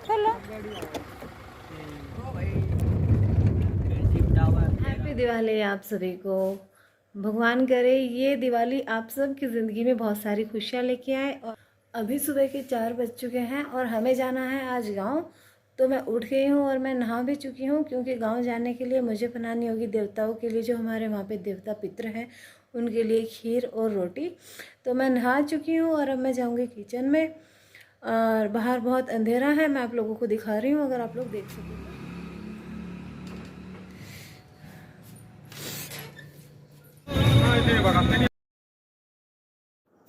चलो। हैप्पी दिवाली आप सभी को। भगवान करे ये दिवाली आप सब की ज़िंदगी में बहुत सारी खुशियाँ लेके आए। और अभी सुबह के 4 बज चुके हैं और हमें जाना है आज गांव। तो मैं उठ गई हूँ और मैं नहा भी चुकी हूँ, क्योंकि गांव जाने के लिए मुझे बनानी होगी देवताओं के लिए, जो हमारे वहाँ पे देवता पितर हैं उनके लिए खीर और रोटी। तो मैं नहा चुकी हूँ और अब मैं जाऊँगी किचन में। और बाहर बहुत अंधेरा है, मैं आप लोगों को दिखा रही हूँ अगर आप लोग देख सकें।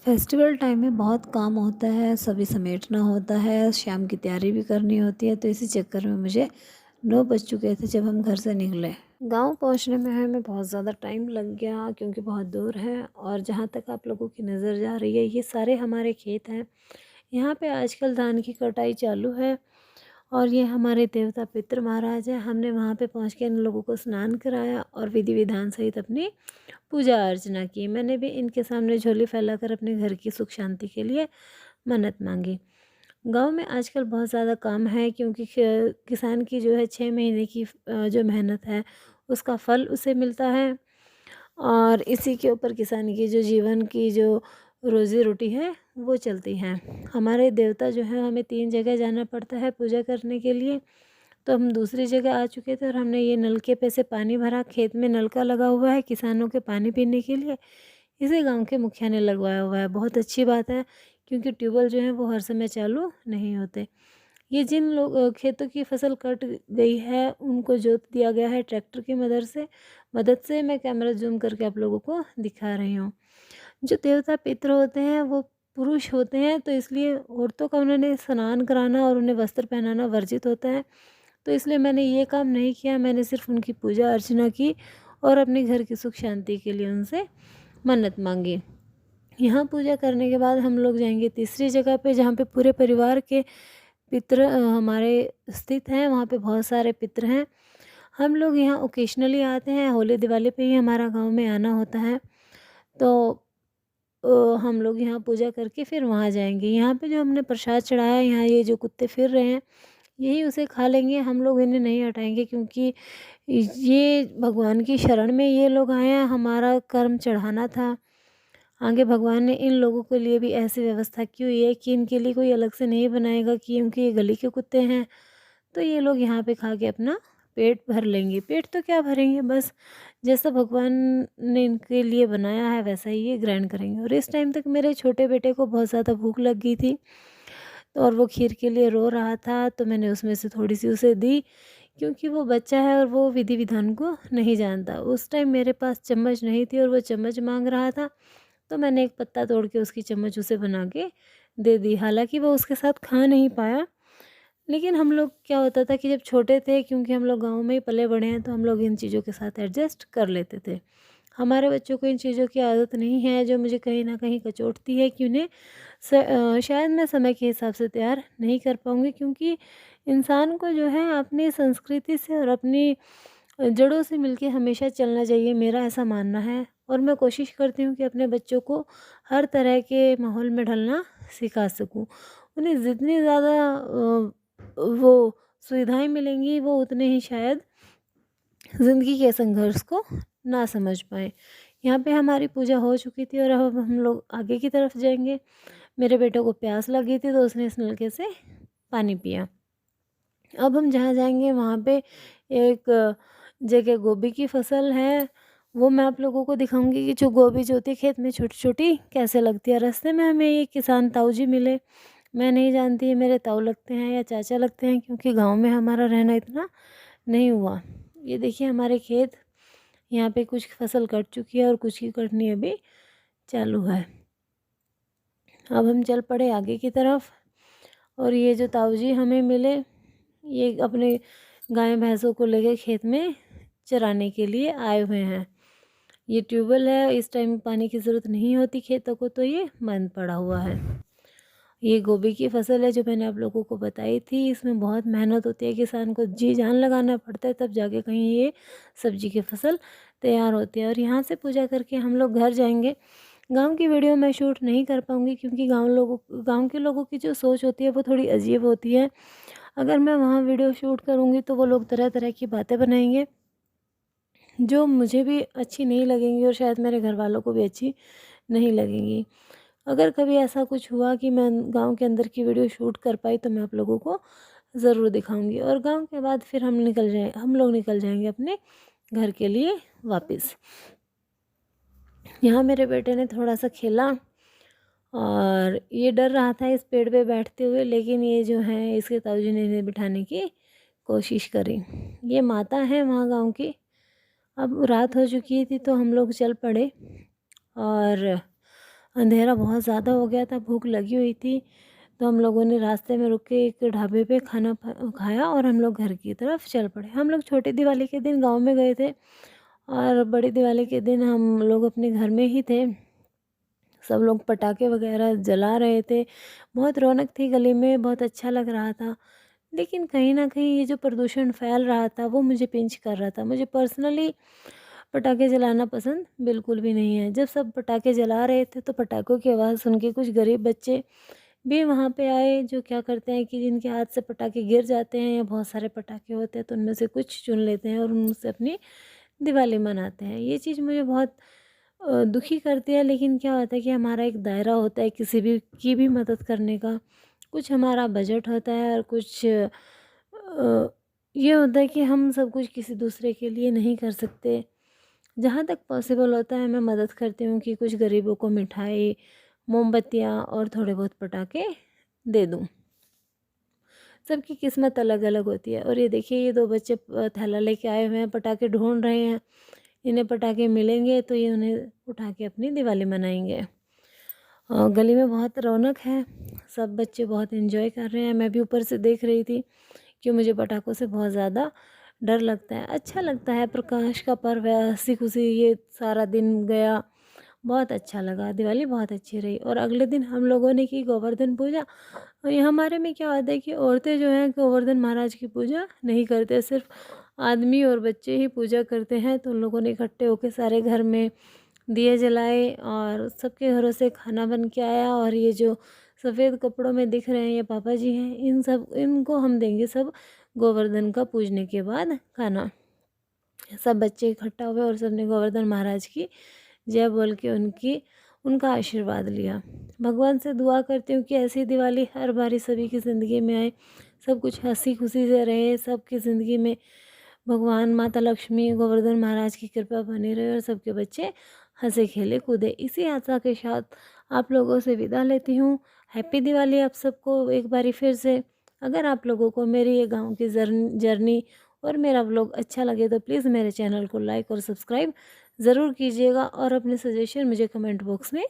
फेस्टिवल टाइम में बहुत काम होता है, सभी समेटना होता है, शाम की तैयारी भी करनी होती है। तो इसी चक्कर में मुझे 9 बज चुके थे जब हम घर से निकले। गांव पहुंचने में हमें बहुत ज़्यादा टाइम लग गया, क्योंकि बहुत दूर है। और जहां तक आप लोगों की नज़र जा रही है, ये सारे हमारे खेत हैं। यहाँ पे आजकल धान की कटाई चालू है। और ये हमारे देवता पितृ महाराज हैं। हमने वहाँ पे पहुँच के इन लोगों को स्नान कराया और विधि विधान सहित अपनी पूजा अर्चना की। मैंने भी इनके सामने झोली फैलाकर अपने घर की सुख शांति के लिए मन्नत मांगी। गांव में आजकल बहुत ज़्यादा काम है, क्योंकि किसान की जो है 6 महीने की जो मेहनत है उसका फल उसे मिलता है। और इसी के ऊपर किसान की जो जीवन की जो रोज़ी रोटी है वो चलती है। हमारे देवता जो है, हमें 3 जगह जाना पड़ता है पूजा करने के लिए। तो हम दूसरी जगह आ चुके थे और हमने ये नलके पे से पानी भरा। खेत में नलका लगा हुआ है किसानों के पानी पीने के लिए, इसे गांव के मुखिया ने लगवाया हुआ है। बहुत अच्छी बात है, क्योंकि ट्यूबवेल जो है वो हर समय चालू नहीं होते। ये जिन लोग खेतों की फसल कट गई है उनको जोत दिया गया है ट्रैक्टर की मदद से मैं कैमरा जूम करके आप लोगों को दिखा रही हूँ। जो देवता पितर होते हैं वो पुरुष होते हैं, तो इसलिए औरतों का उन्होंने स्नान कराना और उन्हें वस्त्र पहनाना वर्जित होता है। तो इसलिए मैंने ये काम नहीं किया, मैंने सिर्फ उनकी पूजा अर्चना की और अपने घर की सुख शांति के लिए उनसे मन्नत मांगी। यहाँ पूजा करने के बाद हम लोग जाएंगे तीसरी जगह पे, जहाँ पे पूरे परिवार के पितर हमारे स्थित हैं। वहाँ पे बहुत सारे पितर हैं। हम लोग यहाँ ओकेशनली आते हैं, होली दिवाली पे ही हमारा गांव में आना होता है। तो हम लोग यहाँ पूजा करके फिर वहाँ जाएंगे। यहाँ पे जो हमने प्रसाद चढ़ाया है, यहाँ ये जो कुत्ते फिर रहे हैं यही उसे खा लेंगे, हम लोग इन्हें नहीं हटाएंगे, क्योंकि ये भगवान की शरण में ये लोग आए हैं, हमारा कर्म चढ़ाना था। आगे भगवान ने इन लोगों के लिए भी ऐसी व्यवस्था की हुई है कि इनके लिए कोई अलग से नहीं बनाएगा, कि क्योंकि ये गली के कुत्ते हैं। तो ये लोग यहाँ पे खा के अपना पेट भर लेंगे। पेट तो क्या भरेंगे, बस जैसा भगवान ने इनके लिए बनाया है वैसा ही ये ग्रहण करेंगे। और इस टाइम तक मेरे छोटे बेटे को बहुत ज़्यादा भूख लग गई थी, तो और वो खीर के लिए रो रहा था। तो मैंने उसमें से थोड़ी सी उसे दी, क्योंकि वो बच्चा है और वो विधि विधान को नहीं जानता। उस टाइम मेरे पास चम्मच नहीं थी और वो चम्मच मांग रहा था, तो मैंने एक पत्ता तोड़ के उसकी चम्मच उसे बना के दे दी। हालांकि वो उसके साथ खा नहीं पाया, लेकिन हम लोग क्या होता था कि जब छोटे थे, क्योंकि हम लोग गाँव में ही पले बड़े हैं, तो हम लोग इन चीज़ों के साथ एडजस्ट कर लेते थे। हमारे बच्चों को इन चीज़ों की आदत नहीं है, जो मुझे कहीं ना कहीं कचोटती है कि उन्हें शायद मैं समय के हिसाब से तैयार नहीं कर पाऊँगी। क्योंकि इंसान को जो है अपनी संस्कृति से और अपनी जड़ों से मिलके हमेशा चलना चाहिए, मेरा ऐसा मानना है। और मैं कोशिश करती हूँ कि अपने बच्चों को हर तरह के माहौल में ढलना सिखा सकूँ। उन्हें जितनी ज़्यादा वो सुविधाएं मिलेंगी, वो उतने ही शायद ज़िंदगी के संघर्ष को ना समझ पाएँ। यहाँ पे हमारी पूजा हो चुकी थी और अब हम लोग आगे की तरफ जाएंगे। मेरे बेटे को प्यास लगी थी, तो उसने इस नलके से पानी पिया। अब हम जहाँ जाएंगे वहाँ पे एक जगह गोभी की फसल है, वो मैं आप लोगों को दिखाऊंगी कि जो गोभी जो होती है खेत में छोटी छोटी कैसे लगती है। रास्ते में हमें ये किसान ताऊ जी मिले। मैं नहीं जानती है मेरे ताऊ लगते हैं या चाचा लगते हैं, क्योंकि गांव में हमारा रहना इतना नहीं हुआ। ये देखिए हमारे खेत, यहाँ पे कुछ फसल कट चुकी है और कुछ की कटनी अभी चालू है। अब हम चल पड़े आगे की तरफ। और ये जो ताऊ जी हमें मिले, ये अपने गाय भैंसों को लेकर खेत में चराने के लिए आए हुए हैं। ये ट्यूबवेल है, इस टाइम पानी की ज़रूरत नहीं होती खेतों को, तो ये बंद पड़ा हुआ है। ये गोभी की फसल है जो मैंने आप लोगों को बताई थी। इसमें बहुत मेहनत होती है, किसान को जी जान लगाना पड़ता है, तब जाके कहीं ये सब्जी की फसल तैयार होती है। और यहाँ से पूजा करके हम लोग घर जाएंगे। गाँव की वीडियो मैं शूट नहीं कर पाऊँगी क्योंकि गाँव के लोगों की जो सोच होती है वो थोड़ी अजीब होती है। अगर मैं वहाँ वीडियो शूट करूँगी तो वो लोग तरह-तरह की बातें बनाएँगे, जो मुझे भी अच्छी नहीं लगेंगी और शायद मेरे घरवालों को भी अच्छी नहीं लगेंगी। अगर कभी ऐसा कुछ हुआ कि मैं गाँव के अंदर की वीडियो शूट कर पाई तो मैं आप लोगों को ज़रूर दिखाऊँगी, और गाँव के बाद फिर हम लोग निकल जाएँगे अपने घर के लिए वापस। यहाँ मेरे बेटे ने थोड़ा-सा खेला और ये डर रहा था इस पेड़ पे बैठते हुए, लेकिन ये जो है इसके ताऊजी ने इन्हें बिठाने की कोशिश करी। ये माता है वहाँ गाँव की। अब रात हो चुकी थी तो हम लोग चल पड़े और अंधेरा बहुत ज़्यादा हो गया था, भूख लगी हुई थी, तो हम लोगों ने रास्ते में रुक के एक ढाबे पे खाना खाया और हम लोग घर की तरफ चल पड़े। हम लोग छोटी दिवाली के दिन गाँव में गए थे और बड़ी दिवाली के दिन हम लोग अपने घर में ही थे। सब लोग पटाखे वगैरह जला रहे थे, बहुत रौनक थी गली में, बहुत अच्छा लग रहा था। लेकिन कहीं न कहीं ये जो प्रदूषण फैल रहा था वो मुझे पिंच कर रहा था। मुझे पर्सनली पटाखे जलाना पसंद बिल्कुल भी नहीं है। जब सब पटाखे जला रहे थे तो पटाखों की आवाज़ सुन के कुछ गरीब बच्चे भी वहाँ पे आए, जो क्या करते हैं कि जिनके हाथ से पटाखे गिर जाते हैं या बहुत सारे पटाखे होते हैं तो उनमें से कुछ चुन लेते हैं और उनसे अपनी दिवाली मनाते हैं। ये चीज़ मुझे बहुत दुखी करती है, लेकिन क्या होता है कि हमारा एक दायरा होता है किसी भी की भी मदद करने का। कुछ हमारा बजट होता है और कुछ ये होता है कि हम सब कुछ किसी दूसरे के लिए नहीं कर सकते। जहाँ तक पॉसिबल होता है मैं मदद करती हूँ कि कुछ गरीबों को मिठाई, मोमबत्तियाँ और थोड़े बहुत पटाखे दे दूँ। सबकी किस्मत अलग-अलग होती है। और ये देखिए ये 2 बच्चे थैला लेके आए हुए हैं, पटाखे ढूँढ रहे हैं। इन्हें पटाखे मिलेंगे तो ये उन्हें उठा के अपनी दिवाली मनाएँगे। गली में बहुत रौनक है, सब बच्चे बहुत एंजॉय कर रहे हैं। मैं भी ऊपर से देख रही थी कि मुझे पटाखों से बहुत ज़्यादा डर लगता है। अच्छा लगता है, प्रकाश का पर्व है, हँसी-खुशी ये सारा दिन गया, बहुत अच्छा लगा। दिवाली बहुत अच्छी रही और अगले दिन हम लोगों ने की गोवर्धन पूजा। और ये हमारे में क्या होता है कि औरतें जो हैं गोवर्धन महाराज की पूजा नहीं करते, सिर्फ आदमी और बच्चे ही पूजा करते हैं। तो उन लोगों ने इकट्ठे होकर सारे घर में दिए जलाए और सबके घरों से खाना बन के आया। और ये जो सफ़ेद कपड़ों में दिख रहे हैं ये पापा जी हैं, इनको हम देंगे सब गोवर्धन का पूजने के बाद खाना। सब बच्चे इकट्ठा हुए और सबने गोवर्धन महाराज की जय बोल के उनका आशीर्वाद लिया। भगवान से दुआ करती हूँ कि ऐसी दिवाली हर बारी सभी की ज़िंदगी में आए, सब कुछ हँसी खुशी से रहे, सबकी ज़िंदगी में भगवान माता लक्ष्मी गोवर्धन महाराज की कृपा बनी रहे और सबके बच्चे हंसे खेले कूदे। इसी आशा के साथ आप लोगों से विदा लेती हूँ। हैप्पी दिवाली आप सबको एक बारी फिर से। अगर आप लोगों को मेरी ये गाँव की जर्नी और मेरा व्लॉग अच्छा लगे तो प्लीज़ मेरे चैनल को लाइक और सब्सक्राइब ज़रूर कीजिएगा और अपने सजेशन मुझे कमेंट बॉक्स में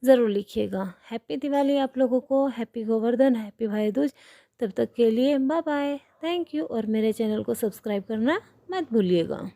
ज़रूर लिखिएगा। हैप्पी दिवाली आप लोगों को, हैप्पी गोवर्धन, हैप्पी भाई दूज। तब तक के लिए बाय बाय, थैंक यू और मेरे चैनल को सब्सक्राइब करना मत भूलिएगा।